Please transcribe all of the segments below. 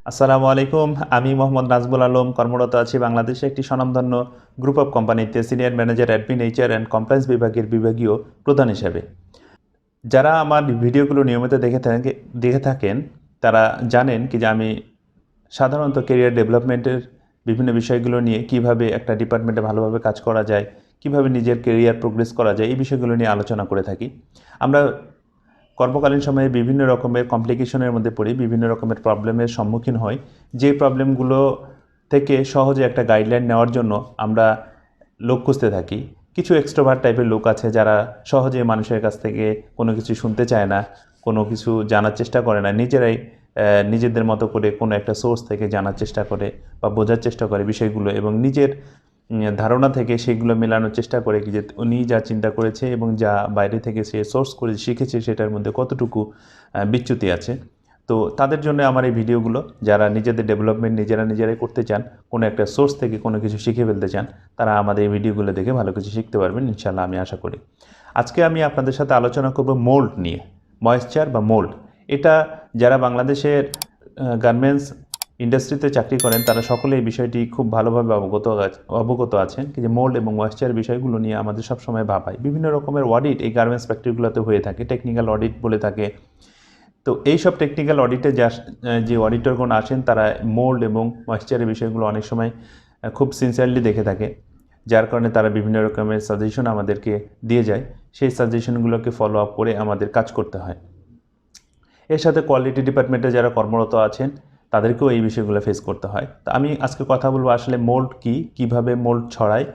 আসসালামু আলাইকুম। আমি মোহাম্মদ নাজমুল আলম কর্মরত আছি বাংলাদেশে একটি স্বনামধন্য গ্রুপ অফ কোম্পানিতে senior manager admin HR and compliance বিভাগের বিভাগীয় প্রধান হিসেবে। যারা আমার ভিডিওগুলো নিয়মিত দেখে থাকেন তারা জানেন কি যে আমি সাধারণত ক্যারিয়ার ডেভেলপমেন্টের বিভিন্ন বিষয়গুলো নিয়ে কিভাবে একটা ডিপার্টমেন্টে ভালোভাবে কাজ করা যায়, কিভাবে নিজের ক্যারিয়ার প্রোগ্রেস করা যায় এই বিষয়গুলো নিয়ে আলোচনা করে থাকি। আমরা কর্মকালীন সময়ে বিভিন্ন রকমের কমপ্লিকেশনের মধ্যে পড়ি, বিভিন্ন রকমের প্রবলেমের সম্মুখীন হই। যে প্রবলেমগুলো থেকে সহজে একটা গাইডলাইন নেওয়ার জন্য আমরা লোক খুঁজতে থাকি। কিছু এক্সট্রোভার্ট টাইপের লোক আছে যারা সহজে মানুষের কাছ থেকে কোনো কিছু শুনতে চায় না, কোনো কিছু জানার চেষ্টা করে না, নিজেরাই নিজেদের মতো করে কোনো একটা সোর্স থেকে জানার চেষ্টা করে বা বোঝার চেষ্টা করে বিষয়গুলো এবং নিজের ধারণা থেকে সেগুলো মেলানোর চেষ্টা করে কি যে উনি যা চিন্তা করেছে এবং যা বাইরে থেকে সে সোর্স করে শিখেছে সেটার মধ্যে কতটুকু বিচ্যুতি আছে। তো তাদের জন্য আমার এই ভিডিওগুলো, যারা নিজেদের ডেভেলপমেন্ট নিজেরাই করতে চান, কোনো একটা সোর্স থেকে কোনো কিছু শিখে ফেলতে চান, তারা আমাদের এই ভিডিওগুলো দেখে ভালো কিছু শিখতে পারবেন ইনশাআল্লাহ, আমি আশা করি। আজকে আমি আপনাদের সাথে আলোচনা করব মোল্ড নিয়ে। ময়েশ্চার বা মোল্ড, এটা যারা বাংলাদেশের গার্মেন্টস ইন্ডাস্ট্রিতে চাকরি করেন তারা সকলে এই বিষয়টি খুব ভালোভাবে অবগত আছেন যে মোল্ড এবং ময়েশ্চার বিষয়গুলো নিয়ে আমাদের সবসময় ভাবায়। বিভিন্ন রকমের অডিট এই গার্মেন্টস ফ্যাক্টরিগুলোতে হয়ে থাকে, টেকনিক্যাল অডিট বলে থাকে। তো এইসব টেকনিক্যাল অডিটে যে অডিটরগণ আসেন তারা মোল্ড এবং ময়েশ্চারের বিষয়গুলো অনেক সময় খুব সিনসিয়ারলি দেখে থাকে, যার কারণে তারা বিভিন্ন রকমের সাজেশন আমাদেরকে দিয়ে যায়। সেই সাজেশনগুলোকে ফলো আপ করে আমাদের কাজ করতে হয়। এর সাথে কোয়ালিটি ডিপার্টমেন্টে যারা কর্মরত আছেন তাদেরকেও এই বিষয়গুলো ফেস করতে হয়। তো আমি আজকে কথা বলবো আসলে মোল্ড কী, কীভাবে মোল্ড ছড়ায়,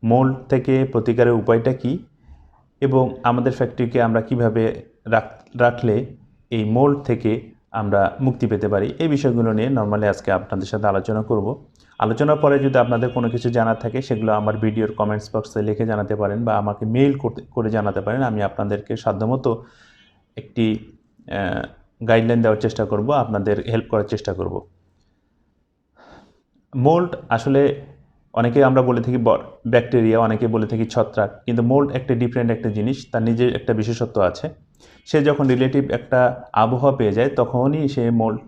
মোল্ড থেকে প্রতিকারের উপায়টা কী এবং আমাদের ফ্যাক্টরিকে আমরা কীভাবে রাখলে এই মোল্ড থেকে আমরা মুক্তি পেতে পারি, এই বিষয়গুলো নিয়ে নর্মালি আজকে আপনাদের সাথে আলোচনা করব। আলোচনার পরে যদি আপনাদের কোনো কিছু জানার থাকে সেগুলো আমার ভিডিওর কমেন্টস বক্সে লিখে জানাতে পারেন বা আমাকে মেইল করে জানাতে পারেন। আমি আপনাদেরকে সাধ্যমতো একটি গাইডলাইন দেওয়ার চেষ্টা করব, আপনাদের হেল্প করার চেষ্টা করব। মোল্ড আসলে অনেকে আমরা বলে থাকি ব্যাকটেরিয়া, অনেকে বলে থাকি ছত্রাক, কিন্তু মোল্ড একটা ডিফারেন্ট একটা জিনিস, তার নিজের একটা বিশেষত্ব আছে। সে যখন রিলেটিভ একটা আবহাওয়া পেয়ে যায় তখনই সে মোল্ড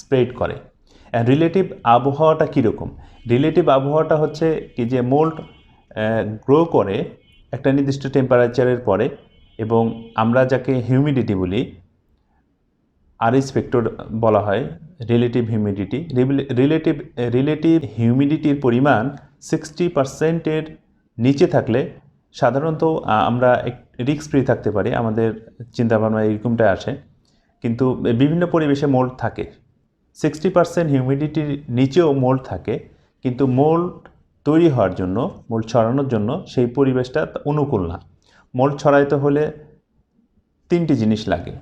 স্প্রেড করে। রিলেটিভ আবহাওয়াটা কীরকম? রিলেটিভ আবহাওয়াটা হচ্ছে কি যে মোল্ড গ্রো করে একটা নির্দিষ্ট টেম্পারেচারের পরে, এবং আমরা যাকে হিউমিডিটি বলি, আরএস ফ্যাক্টর বলা হয়, রিলেটিভ হিউমিডিটি। রিলেটিভ হিউমিডিটির পরিমাণ 60%-এর নিচে থাকলে সাধারণত আমরা রিস্ক ফ্রি থাকতে পারি, আমাদের চিন্তাভাবনা এরকমটাই আসে। কিন্তু বিভিন্ন পরিবেশে মোল্ড থাকে, 60% হিউমিডিটির নিচেও মোল্ড থাকে, কিন্তু মোল্ড তৈরি হওয়ার জন্য, মোল্ড ছড়ানোর জন্য সেই পরিবেশটা অনুকূল না। মোল্ড ছড়াইতে হলে 3টি জিনিস লাগে।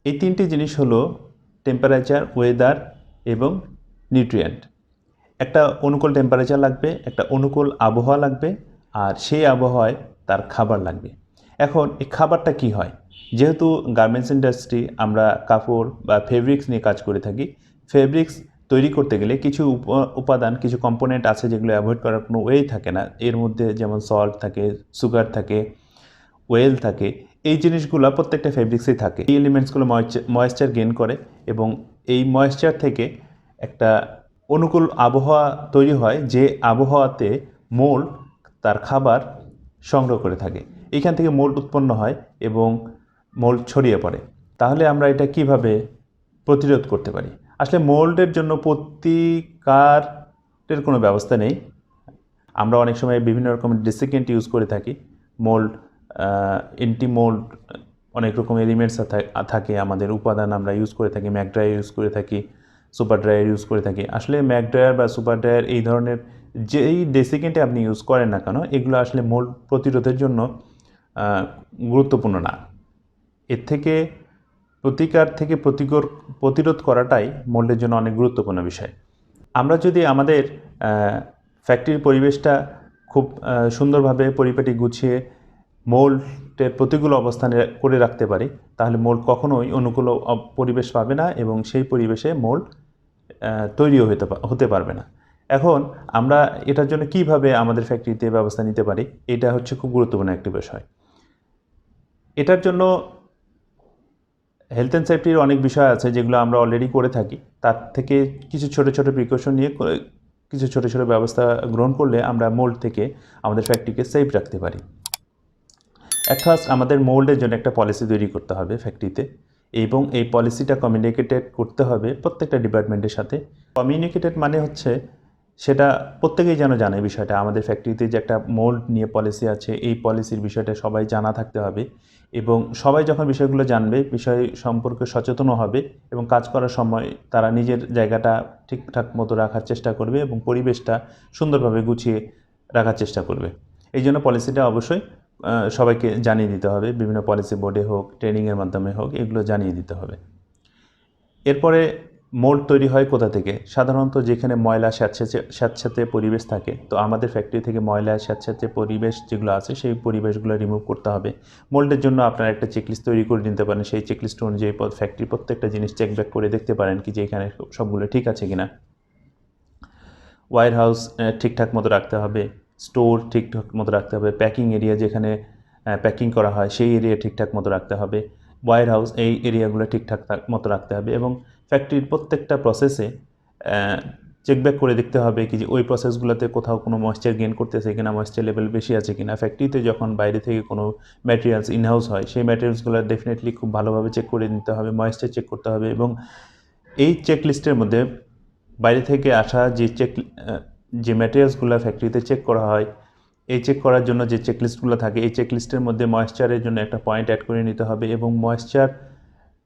এই 3টি জিনিস হলো টেম্পারেচার, ওয়েদার এবং নিউট্রিয়েন্ট। একটা অনুকূল টেম্পারেচার লাগবে, একটা অনুকূল আবহাওয়া লাগবে, আর সেই আবহাওয়ায় তার খাবার লাগবে। এখন এই খাবারটা কি হয়? যেহেতু গার্মেন্টস ইন্ডাস্ট্রি, আমরা কাপড় বা ফেব্রিক্স নিয়ে কাজ করে থাকি। ফেব্রিক্স তৈরি করতে গেলে কিছু উপাদান, কিছু কম্পোনেন্ট আছে যেগুলো অ্যাভয়েড করার কোনো ওয়েই থাকে না। এর মধ্যে যেমন সল্ট থাকে, সুগার থাকে, ওয়েল থাকে। এই জিনিসগুলো প্রত্যেকটা ফেব্রিক্সেই থাকে। এই এলিমেন্টসগুলো ময়েশ্চার গেইন করে এবং এই ময়েশ্চার থেকে একটা অনুকূল আবহাওয়া তৈরি হয়, যে আবহাওয়াতে মোল্ড তার খাবার সংগ্রহ করে থাকে। এইখান থেকে মোল্ড উৎপন্ন হয় এবং মোল্ড ছড়িয়ে পড়ে। তাহলে আমরা এটা কিভাবে প্রতিরোধ করতে পারি? আসলে মোল্ডের জন্য প্রতিকারের কোনো ব্যবস্থা নেই। আমরা অনেক সময় বিভিন্ন রকমের ডেসিকেন্ট ইউজ করে থাকি। মোল্ড, এন্টি মোল্ড, অনেক রকম এলিমেন্টস থাকে, আমাদের উপাদান আমরা ইউজ করে থাকি। ম্যাক ড্রায়ার ইউজ করে থাকি, সুপার ড্রায়ার ইউজ করে থাকি। আসলে ম্যাক ড্রায়ার বা সুপার ড্রায়ার এই ধরনের যেই ডেসিকেন্টে আপনি ইউজ করেন না কেন, এগুলো আসলে মোল্ড প্রতিরোধের জন্য গুরুত্বপূর্ণ না। এর থেকে প্রতিরোধ করাটাই মোল্ডের জন্য অনেক গুরুত্বপূর্ণ বিষয়। আমরা যদি আমাদের ফ্যাক্টরির পরিবেশটা খুব সুন্দরভাবে পরিপাটি গুছিয়ে মোল্ডের প্রতিকূল অবস্থানে করে রাখতে পারি, তাহলে মোল্ড কখনোই অনুকূল পরিবেশ পাবে না এবং সেই পরিবেশে মোল্ড তৈরিও হতে পারবে না। এখন আমরা এটার জন্য কিভাবে আমাদের ফ্যাক্টরিতে ব্যবস্থা নিতে পারি, এটা হচ্ছে খুব গুরুত্বপূর্ণ একটি বিষয়। এটার জন্য হেলথ অ্যান্ড সেফটির অনেক বিষয় আছে যেগুলো আমরা অলরেডি করে থাকি, তার থেকে কিছু ছোট ছোট প্রিকশন নিয়ে কিছু ছোট ছোট ব্যবস্থা গ্রহণ করলে আমরা মোল্ড থেকে আমাদের ফ্যাক্টরিকে সেফ রাখতে পারি। অ্যাট ফার্স্ট আমাদের মোল্ডের জন্য একটা পলিসি তৈরি করতে হবে ফ্যাক্টরিতে, এবং এই পলিসিটা কমিউনিকেটেড করতে হবে প্রত্যেকটা ডিপার্টমেন্টের সাথে। কমিউনিকেটেড মানে হচ্ছে সেটা প্রত্যেকেই যেন জানে বিষয়টা, আমাদের ফ্যাক্টরিতে যে একটা মোল্ড নিয়ে পলিসি আছে, এই পলিসির বিষয়টা সবাই জানা থাকতে হবে, এবং সবাই যখন বিষয়গুলো জানবে বিষয় সম্পর্কে সচেতনও হবে, এবং কাজ করার সময় তারা নিজের জায়গাটা ঠিকঠাক মতো রাখার চেষ্টা করবে এবং পরিবেশটা সুন্দরভাবে গুছিয়ে রাখার চেষ্টা করবে। এই জন্য পলিসিটা অবশ্যই সবাইকে জানিয়ে দিতে হবে, বিভিন্ন পলিসি বোর্ডে হোক, ট্রেনিংয়ের মাধ্যমে হোক, এগুলো জানিয়ে দিতে হবে। এরপরে মোল্ড তৈরি হয় কোথা থেকে? সাধারণত যেখানে ময়লা স্যাঁতস্যাঁতে পরিবেশ থাকে, তো আমাদের ফ্যাক্টরি থেকে ময়লা স্যাঁতস্যাঁতে পরিবেশ যেগুলো আছে সেই পরিবেশগুলো রিমুভ করতে হবে। মোল্ডের জন্য আপনারা একটা চেকলিস্ট তৈরি করে নিতে পারেন, সেই চেকলিস্ট অনুযায়ী ফ্যাক্টরির প্রত্যেকটা জিনিস চেক ব্যাক করে দেখতে পারেন কি যে এখানে সবগুলো ঠিক আছে কিনা। ওয়্যার হাউস ঠিকঠাক মতো রাখতে হবে, স্টোর ঠিকঠাক মতো রাখতে হবে, প্যাকিং এরিয়া যেখানে প্যাকিং করা হয় সেই এরিয়া ঠিকঠাক মতো রাখতে হবে, ওয়্যার হাউস এই এরিয়াগুলো ঠিকঠাক মতো রাখতে হবে, এবং ফ্যাক্টরির প্রত্যেকটা প্রসেসে চেকব্যাক করে দেখতে হবে কি যে ওই প্রসেসগুলোতে কোথাও কোনো ময়েশ্চার গেইন করতেছে কিনা, ময়েশ্চার লেভেল বেশি আছে কিনা। ফ্যাক্টরিতে যখন বাইরে থেকে কোনো ম্যাটেরিয়ালস ইনহাউস হয় সেই ম্যাটেরিয়ালসগুলো ডেফিনেটলি খুব ভালোভাবে চেক করে নিতে হবে, ময়েশ্চার চেক করতে হবে, এবং এই চেকলিস্টের মধ্যে বাইরে থেকে আসা যে ম্যাটেরিয়ালসগুলো ফ্যাক্টরিতে চেক করা হয়, এই চেক করার জন্য যে চেকলিস্টগুলো থাকে এই চেকলিস্টের মধ্যে ময়েশ্চারের জন্য একটা পয়েন্ট অ্যাড করে নিতে হবে, এবং ময়েশ্চার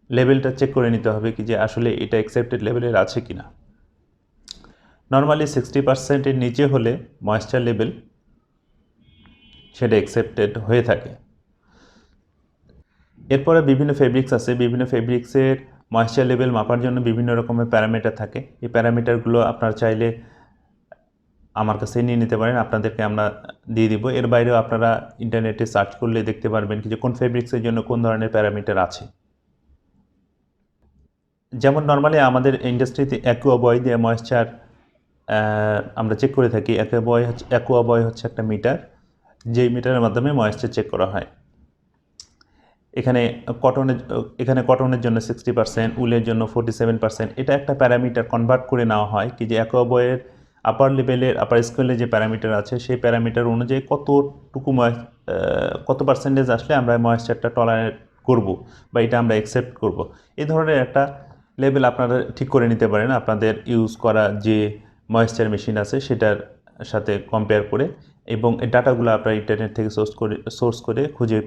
লেভেলটা চেক করে নিতে হবে কি যে আসলে এটা অ্যাকসেপ্টেড লেভেলের আছে কিনা। নর্মালি 60%-এর নিচে হলে ময়েশ্চার লেভেল সেটা অ্যাকসেপ্টেড হয়ে থাকে। এরপরে বিভিন্ন ফেব্রিক্স আছে, বিভিন্ন ফেব্রিক্সের ময়েশ্চার লেভেল মাপার জন্য বিভিন্ন রকমের প্যারামিটার থাকে। এই প্যারামিটারগুলো আপনারা চাইলে আমার কাছে নিয়ে নিতে পারেন, আপনাদেরকে আমরা দিয়ে দিব। এর বাইরেও আপনারা ইন্টারনেটে সার্চ করলে দেখতে পারবেন কি যে কোন ফেব্রিক্সের জন্য কোন ধরনের প্যারামিটার আছে। যেমন নর্মালি আমাদের ইন্ডাস্ট্রিতে অ্যাকুয়া বয় দিয়ে ময়েশ্চার আমরা চেক করে থাকি। অ্যাকুয়া বয় হচ্ছে একটা মিটার, যেই মিটারের মাধ্যমে ময়েশ্চার চেক করা হয়। এখানে কটনের জন্য 60%, উলের জন্য 47%। এটা একটা প্যারামিটার কনভার্ট করে নেওয়া হয় কি যে অ্যাকুয়া বয়ের আপার স্কেলে যে প্যারামিটার আছে সেই প্যারামিটার অনুযায়ী কত পার্সেন্টেজ আসলে আমরা ময়েশ্চারটা টলারেট করব বা এটা আমরা অ্যাকসেপ্ট করব, এই ধরনের একটা লেভেল আপনারা ঠিক করে নিতে পারেন আপনাদের ইউজ করা যে ময়েশ্চার মেশিন আছে সেটার সাথে কম্পেয়ার করে, এবং এই ডাটাগুলো আপনারা ইন্টারনেট থেকে সোর্স করে খুঁজে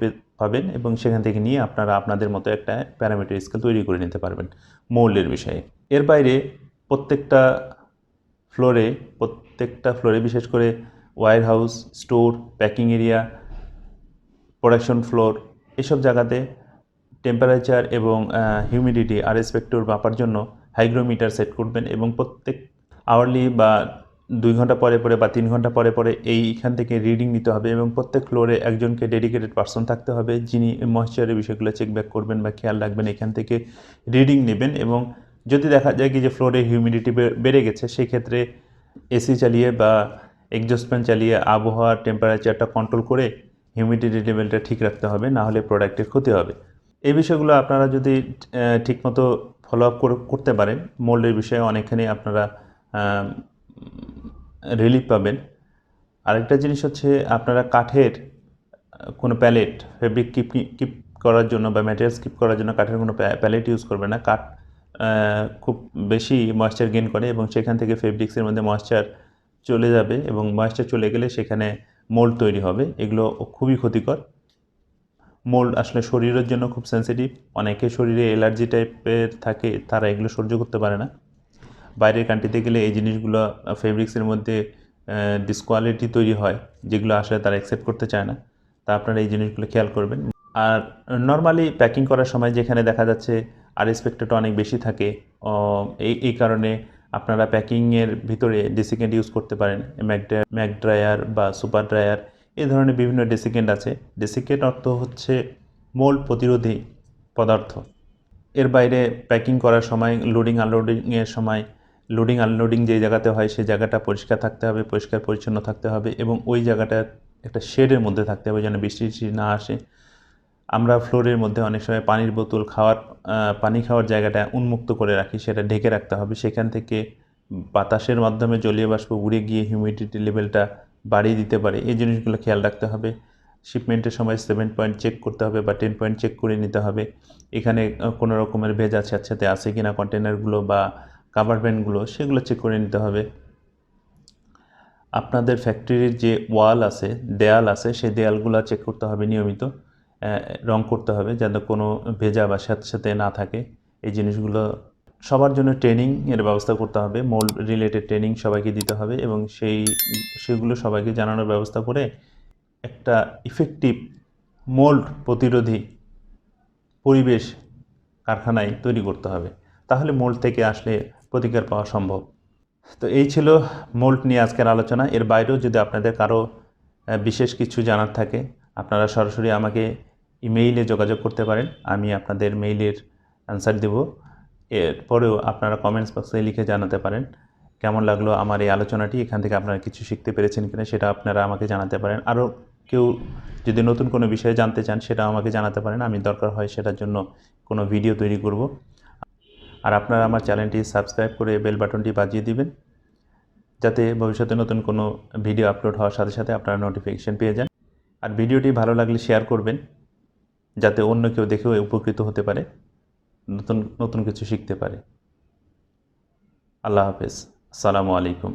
পাবেন, এবং সেখান থেকে নিয়ে আপনারা আপনাদের মতো একটা প্যারামিটার স্কেল তৈরি করে নিতে পারবেন মোল্ডের বিষয়ে। এর বাইরে প্রত্যেকটা ফ্লোরে বিশেষ করে warehouse, store, packing area, production floor, এসব জায়গাতে টেম্পারেচার এবং হিউমিডিটি আর রেসপেক্টর মাপার জন্য হাইগ্রোমিটার সেট করবেন, এবং প্রত্যেক আওয়ারলি বা 2 ঘন্টা পরে পরে বা 3 ঘন্টা পরে পরে এইখান থেকে রিডিং নিতে হবে, এবং প্রত্যেক ফ্লোরে একজনকে ডেডিকেটেড পার্সন থাকতে হবে যিনি ময়েশ্চারের বিষয়গুলো চেক ব্যাক করবেন বা খেয়াল রাখবেন, এখান থেকে রিডিং নেবেন। এবং যদি দেখা যায় কি যে ফ্লোরে হিউমিডিটি বেড়ে গেছে সেই ক্ষেত্রে এসি চালিয়ে বা এক্সজস্ট ফ্যান চালিয়ে আবহাওয়ার টেম্পারেচারটা কন্ট্রোল করে হিউমিডিটি লেভেলটা ঠিক রাখতে হবে, না হলে প্রোডাক্টের ক্ষতি হবে। এই বিষয়গুলো আপনারা যদি ঠিকমতো ফলো আপ করতে পারেন মোল্ডের বিষয়ে অনেকখানি আপনারা রিলিফ পাবেন। আরেকটা জিনিস হচ্ছে আপনারা কাঠের কোনো প্যালেট ফেব্রিক কিপ করার জন্য বা ম্যাটেরিয়ালস কিপ করার জন্য কাঠের কোনো প্যালেট ইউজ করবেন না। কাঠ খুব বেশি ময়েশ্চার গেইন করে এবং সেখান থেকে ফেব্রিক্সের মধ্যে ময়েশ্চার চলে যাবে, এবং ময়েশ্চার চলে গেলে সেখানে মোল্ড তৈরি হবে। এগুলো খুবই ক্ষতিকর। মোল্ড আসলে শরীরের জন্য খুব সেন্সিটিভ, অনেকের শরীরে অ্যালার্জি টাইপের থাকে, তারা এগুলো সহ্য করতে পারে না। বাইরের কান্ট্রিতে গেলে এই জিনিসগুলো ফেব্রিক্সের মধ্যে ডিসকোয়ালিটি তৈরি হয়, যেগুলো আসলে তারা অ্যাকসেপ্ট করতে চায় না। তা আপনারা এই জিনিসগুলো খেয়াল করবেন। আর নর্মালি প্যাকিং করার সময় যেখানে দেখা যাচ্ছে আনএক্সপেক্টেড অনেক বেশি থাকে, এই কারণে আপনারা প্যাকিংয়ের ভিতরে ডেসিকেন্ট ইউজ করতে পারেন। ম্যাক ড্রায়ার বা সুপার ড্রায়ার এই ধরনের বিভিন্ন ডেসিকেন্ট আছে। ডেসিকেন্ট অর্থ হচ্ছে মোল্ড প্রতিরোধী পদার্থ। এর বাইরে প্যাকিং করার সময় লোডিং আনলোডিং যে জায়গাতে হয় সেই জায়গাটা পরিষ্কার থাকতে হবে, পরিষ্কার পরিচ্ছন্ন থাকতে হবে, এবং ওই জায়গাটা একটা শেডের মধ্যে থাকতে হবে যেন বৃষ্টি না আসে। আমরা ফ্লোরের মধ্যে অনেক সময় পানির বোতল পানি খাওয়ার জায়গাটা উন্মুক্ত করে রাখি, সেটা ঢেকে রাখতে হবে। সেখান থেকে বাতাসের মাধ্যমে জলীয় বাষ্প উড়ে গিয়ে হিউমিডিটি লেভেলটা বাড়িয়ে দিতে পারে। এই জিনিসগুলো খেয়াল রাখতে হবে। শিপমেন্টের সময় 7 পয়েন্ট চেক করতে হবে বা 10 পয়েন্ট চেক করে নিতে হবে। এখানে কোনো রকমের ভেজা স্যাঁতস্যাঁতে আছে কিনা কন্টেনারগুলো বা কাভারম্যানগুলো, সেগুলো চেক করে নিতে হবে। আপনাদের ফ্যাক্টরির যে ওয়াল আছে, দেয়াল আছে, সেই দেয়ালগুলো চেক করতে হবে নিয়মিত। রং করতে হবে যাতে কোনো ভেজা বা স্যাঁতস্যাঁতে না থাকে। এই জিনিসগুলো সবার জন্য ট্রেনিংয়ের ব্যবস্থা করতে হবে। মোল্ড রিলেটেড ট্রেনিং সবাইকে দিতে হবে এবং সেগুলো সবাইকে জানানোর ব্যবস্থা করে একটা ইফেক্টিভ মোল্ড প্রতিরোধী পরিবেশ কারখানায় তৈরি করতে হবে। তাহলে মোল্ড থেকে আসলে প্রতিকার পাওয়া সম্ভব। তো এই ছিল মোল্ড নিয়ে আজকের আলোচনা। এর বাইরেও যদি আপনাদের কারো বিশেষ কিছু জানার থাকে, আপনারা সরাসরি আমাকে ইমেইলে যোগাযোগ করতে পারেন। আমি আপনাদের মেইলের অ্যান্সার দেব। এরপরেও আপনারা কমেন্টস বক্সে লিখে জানাতে পারেন কেমন লাগলো আমার এই আলোচনাটি, এখান থেকে আপনারা কিছু শিখতে পেরেছেন কিনা সেটা আপনারা আমাকে জানাতে পারেন। আরও কেউ যদি নতুন কোনো বিষয়ে জানতে চান সেটাও আমাকে জানাতে পারেন। আমি দরকার হয় সেটার জন্য কোনো ভিডিও তৈরি করব। আর আপনারা আমার চ্যানেলটি সাবস্ক্রাইব করে বেল বাটনটি বাজিয়ে দিবেন, যাতে ভবিষ্যতে নতুন কোনো ভিডিও আপলোড হওয়ার সাথে সাথে আপনারা নোটিফিকেশন পেয়ে যান। আর ভিডিওটি ভালো লাগলে শেয়ার করবেন, যাতে অন্য কেউ দেখেও উপকৃত হতে পারে, নতুন নতুন কিছু শিখতে পারে। আল্লাহ হাফেজ। আসসালামু আলাইকুম।